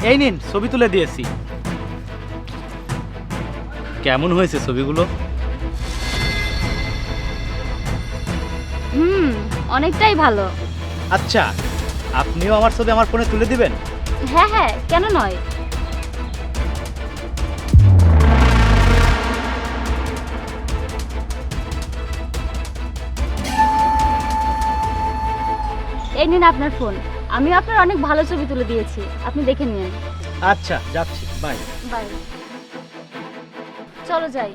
এই নিন ছবি তুলে দিয়েছি। কেমন হয়েছে ছবিগুলো? অনেকটাই ভালো। আচ্ছা, আপনিও আমার ছবি আমার ফোনে তুলে দিবেন? হ্যাঁ হ্যাঁ, কেন নয়। এই নিন আপনার ফোন। আমি আপনার অনেক ভালো ছবি তুলে দিয়েছি, আপনি দেখে নিন। আচ্ছা, যাচ্ছি, বাই। বাই। চলো যাই।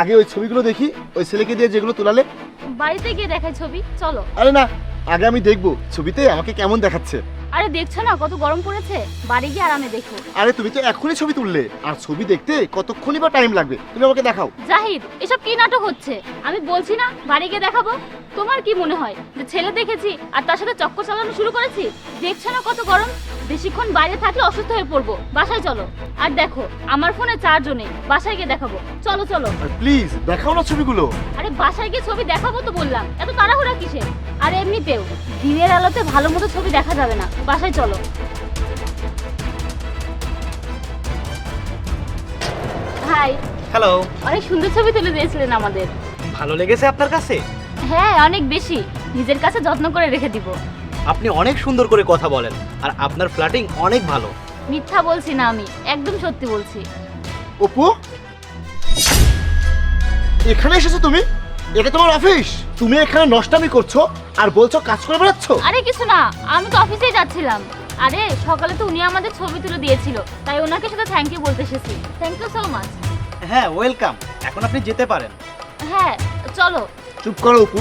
আগে ওই ছবিগুলো দেখি, ওই ছেলেকে দিয়ে যেগুলো তোলালে। বাড়িতে গিয়ে দেখাই ছবি, চলো। আরে না, আগে আমি দেখবো ছবিতে আমাকে কেমন দেখাচ্ছে। আরে দেখছো না কত গরম পড়েছে, বাড়ি গিয়ে আরামে দেখো। আরে তুমি তো এখনই ছবি তুললে, আর ছবি দেখতে কতক্ষণই বা টাইম লাগবে, তুমি আমাকে দেখাও। জাহিদ, এসব কি নাটক হচ্ছে? আমি বলছি না বাড়ি গিয়ে দেখাবো। তোমার কি মনে হয় যে ছেলে দেখেছি আর তার সাথে চক্কর চালানো শুরু করেছি? দেখছো না কত গরম, বেশিক্ষণ বাইরে থাকলে অসুস্থ হয়ে পড়বো। বাসায় চলো। আর দেখো আমার ফোনে চার্জও নেই, বাসায় গিয়ে দেখাবো। চলো চলো। আর প্লিজ দেখাও না ছবিগুলো। আরে বাসায় গিয়ে ছবি দেখাবো তো বললাম, এত তাড়াহুড়া কিসে? আর এমনিতেও দিনের আলোতে ভালো মতো ছবি দেখা যাবে না, বাসায় চলো। হাই। হ্যালো। অনেক সুন্দর ছবি তুলে দিয়েছিলেন আমাদের। ভালো লেগেছে আপনার কাছে? হ্যাঁ, অনেক বেশি। নিজের কাছে যত্ন করে রেখে দিব। আপনি অনেক সুন্দর করে কথা বলেন, আর আপনার ফ্ল্যাটিং অনেক ভালো। মিথ্যা বলছি না, আমি একদম সত্যি বলছি। অপু, এখানে এসেছো তুমি? এটা তোমার অফিস? তুমি এখানে নষ্টামি করছো আর বলছো কাজ করে বেড়াচ্ছ? আরে কিছু না, আমি তো অফিসেই যাচ্ছিলাম। আরে সকালে তো উনি আমাদের ছবি তুলে দিয়েছিল, তাই ওনাকে শুধু থ্যাংক ইউ বলতে এসেছি। Thank you so much. হ্যাঁ, ওয়েলকাম। এখন আপনি যেতে পারেন। হ্যাঁ চলো। চুপ করো অপু,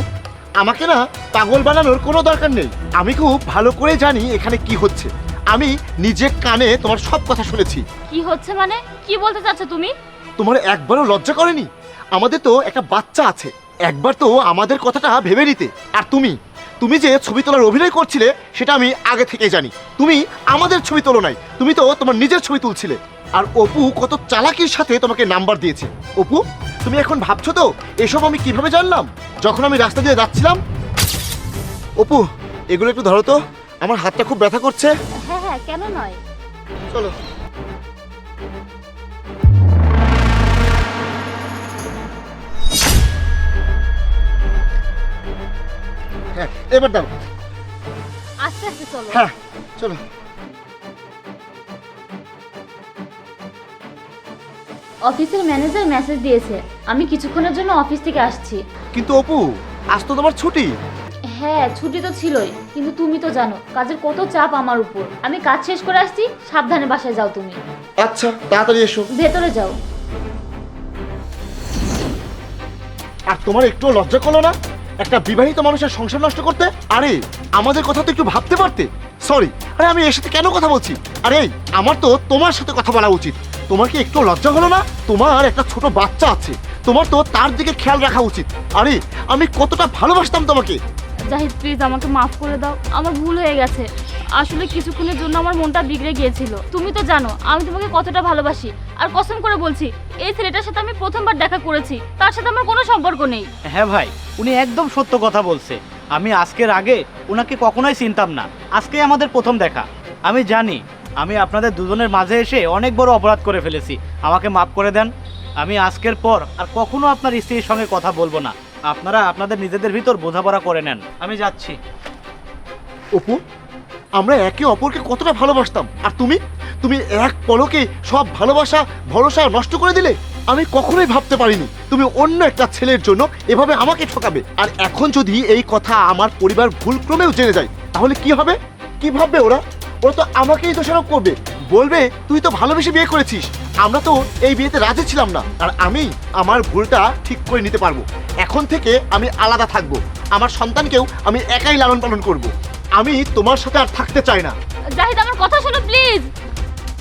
আমাকে না পাগল বানানোর কোনো দরকার নেই। আমি খুব ভালো করে জানি এখানে কি হচ্ছে। আমি নিজে কানে তোমার সব কথা শুনেছি। কি হচ্ছে মানে? কি বলতে চাচ্ছ তুমি? তোমার একবারও লজ্জা করেনি? আমাদের তো একটা বাচ্চা আছে, একবার তো আমাদের কথাটা ভেবে নিতে। আর তুমি তুমি যে ছবি তোলার অভিনয় করছিলে সেটা আমি আগে থেকেই জানি। তুমি আমাদের ছবি তোলো নাই, তুমি তো তোমার নিজের ছবি তুলছিলে। আর অপু কত চালাকির সাথে তোমাকে নাম্বার দিয়েছে। অপু, তুমি এখন ভাবছো তো এসব আমি কিভাবে জানলাম? যখন আমি রাস্তা দিয়ে যাচ্ছিলাম। অপু, এগুলো একটু ধরো তো, আমার হাতটা খুব ব্যথা করছে। হ্যাঁ হ্যাঁ, কেন নয়। চলো। হ্যাঁ, এবার দাও। আস্তে আস্তে চলো। হ্যাঁ, চলো। অফিসের ম্যানেজার মেসেজ দিয়েছে, আমি কিছুক্ষণের জন্য অফিস থেকে আসছি। কিন্তু অপু, আজ তো তোমার ছুটি। হ্যাঁ ছুটি তো ছিলই, কিন্তু তুমি তো জানো কাজের কত চাপ আমার উপর। আমি কাজ শেষ করে আসছি, সাবধানে বাসায় যাও তুমি। আচ্ছা, তাড়াতাড়ি এসো। ভেতরে যাও। আর তোমার একটু লজ্জা করলো না একটা বিবাহিত মানুষের সংসার নষ্ট করতে? আরে আমাদের কথা তো একটু ভাবতে পারতে। সরি, আরে আমি এর সাথে কেন কথা বলছি? আরে আমার তো তোমার সাথে কথা বলা উচিত। তোমার কি একটু লজ্জা হলো না? তোমার একটা ছোট বাচ্চা আছে, তোমার তো তার দিকে খেয়াল রাখা উচিত। আরে আমি কতটা ভালোবাসতাম তোমাকে। জাহিদ প্লিজ আমাকে মাফ করে দাও, আমার ভুল হয়ে গেছে। আসলে কিছুক্ষণের জন্য আমার মনটা বিগড়ে গিয়েছিল। তুমি তো জানো আমি তোমাকে কতটা ভালোবাসি। আর কসম করে বলছি, এই ছেলেটার সাথে আমি প্রথমবার দেখা করেছি, তার সাথে আমার কোনো সম্পর্ক নেই। হ্যাঁ ভাই, উনি একদম সত্য কথা বলছে। আমি আজকের আগে ওনাকে কখনোই চিনতাম না, আজকেই আমাদের প্রথম দেখা। আমি জানি আমি আপনাদের দুজনের মাঝে এসে অনেক বড় অপরাধ করে ফেলেছি, আমাকে মাফ করে দেন। আমি আজকের পর আর কখনো আপনার স্ত্রীর সঙ্গে কথা বলবো না। আপনারা আপনাদের নিজেদের ভিতর বোঝাপড়া করে নেন। আমি যাচ্ছি। অপু, আমরা একে অপরকে কতটা ভালোবাসতাম, আর তুমি তুমি এক পলকে সব ভালোবাসা ভরসা নষ্ট করে দিলে। আমি কখনোই ভাবতে পারিনি তুমি অন্য একটা ছেলের জন্য এভাবে আমাকে ঠকাবে। আর এখন যদি এই কথা আমার পরিবার ভুলক্রমেও জেনে যায়, তাহলে কি হবে? কি ভাববে ওরা? ওরা তো আমাকেই দোষারোপ করবে, বলবে তুই তো ভালোবেসে বিয়ে করেছিস, আমরা তো এই বিয়েতে রাজি ছিলাম না। আর আমি আমার ভুলটা ঠিক করে নিতে পারবো। এখন থেকে আমি আলাদা থাকবো, আমার সন্তানকেও আমি একাই লালন পালন করব। আমি তোমার সাথে আর থাকতে চাই না। জাহিদ আমার কথা শোনো প্লিজ।